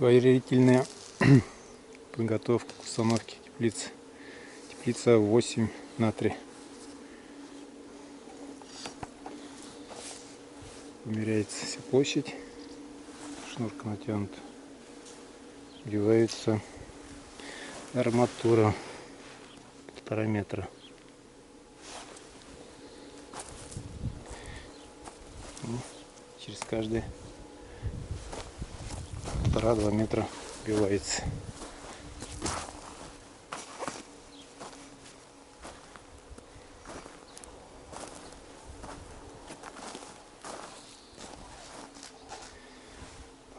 Предварительная подготовка к установке теплицы. Теплица 8×3. Померяется вся площадь. Шнурка натянута. Вливается арматура 1,5 метра. И через каждые 1,5-2 метра вбивается.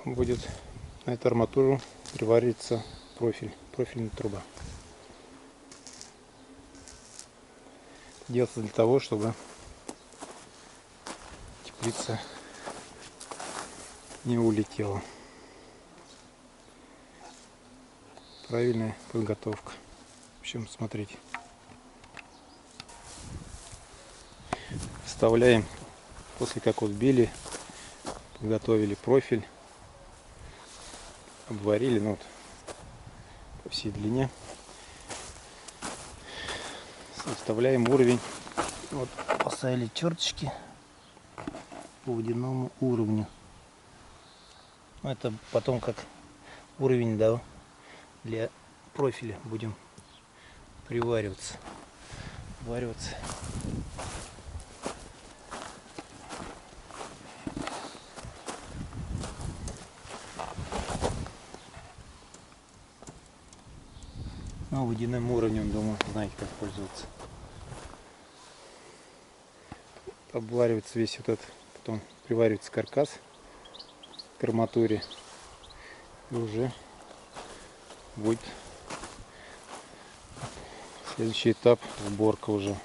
Будет на эту арматуру привариваться профильная труба. Делается для того, чтобы теплица не улетела. Правильная подготовка. В общем, смотрите. Вставляем, после как вот били, подготовили профиль, обварили, ну вот, по всей длине. Вставляем уровень. Вот поставили черточки по водяному уровню. Это потом как уровень, да, для профиля будем привариваться. Ну, водяным уровнем, думаю, знаете, как пользоваться. Обваривается весь вот этот, потом приваривается каркас к арматуре, и уже будет следующий этап — сборка уже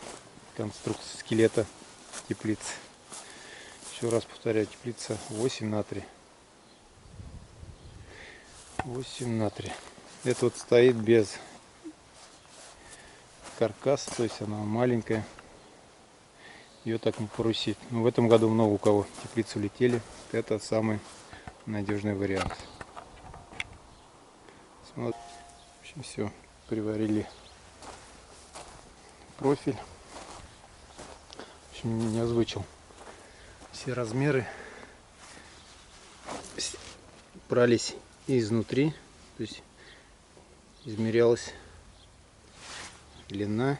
конструкции скелета теплицы. Еще раз повторяю, теплица 8×3. 8×3. Это вот стоит без каркаса, то есть она маленькая. Ее так не порусить. Но в этом году много у кого теплицы улетели. Это самый надежный вариант. В общем, все. Приварили профиль. В общем, не озвучил все размеры. Брались изнутри, то есть измерялась длина,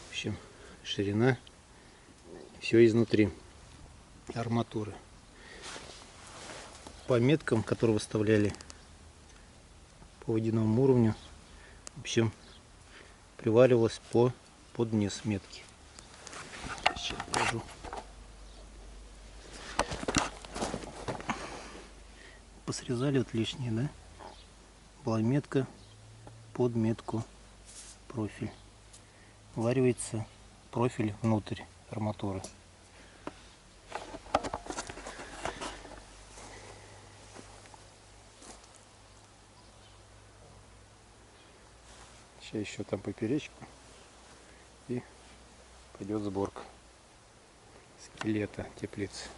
в общем, ширина, все изнутри арматуры. По меткам, которые выставляли по водяному уровню, в общем, приваривалось под низ метки. Сейчас покажу. Посрезали вот лишнее, да? Была метка под метку профиль. Варивается профиль внутрь арматуры. Сейчас еще там поперечку, и пойдет сборка скелета теплицы.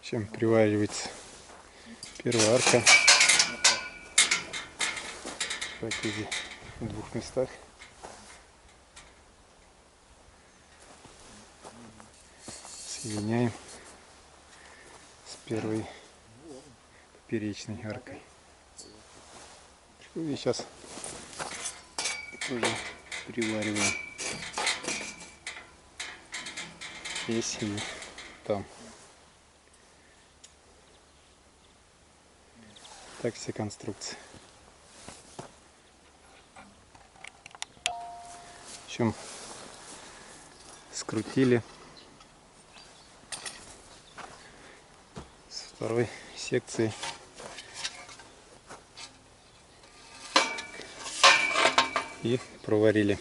Чем приваривается первая арка в 2 местах. Соединяем с первой поперечной аркой. И сейчас тоже привариваем здесь и там. Так все конструкции. В общем, скрутили с второй секции. И проварили.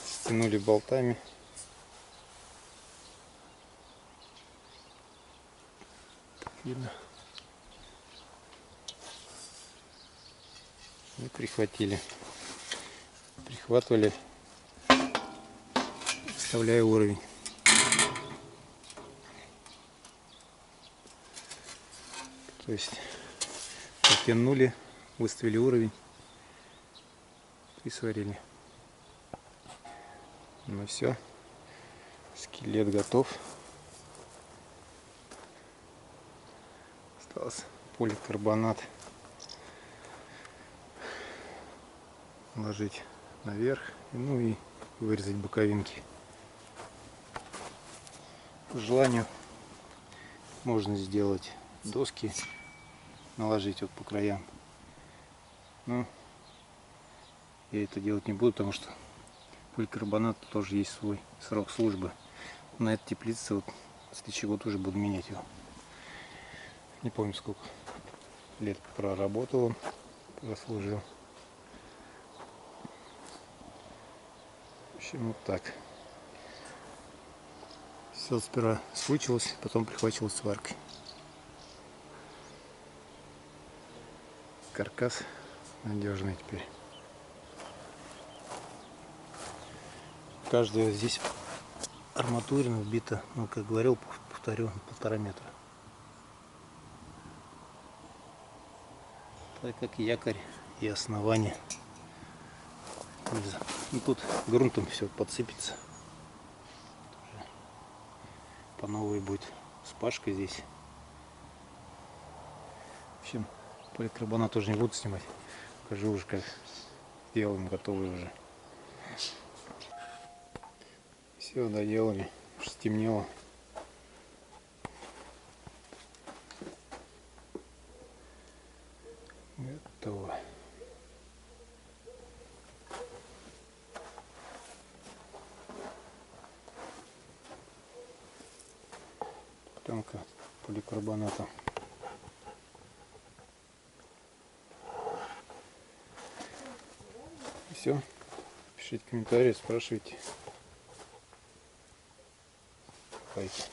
Стянули болтами. Видно. И прихватили. Прихватывали, вставляя уровень. То есть подтянули, выставили уровень и сварили. Ну все, скелет готов. Остался поликарбонат ложить наверх, ну и вырезать боковинки. По желанию можно сделать доски, наложить вот по краям. Но я это делать не буду, потому что поликарбонат тоже есть свой срок службы. На этой теплице вот в следующий год уже буду менять его. Не помню, сколько лет проработал он, прослужил. В общем, вот так. Все сперва случилось, потом прихватилось сваркой. Каркас надежный теперь. Каждая здесь арматурина вбита, ну, как говорил, повторю, 1,5 метра. Так как якорь и основание. Ну, тут грунтом все подсыпется. По новой будет вспашка здесь. В общем, поликарбонат тоже не буду снимать. Покажу уже, как сделаем, готовый уже. Все доделали, уже стемнело. Готово. Пленка поликарбоната. Все. Пишите комментарии, спрашивайте. Лайки.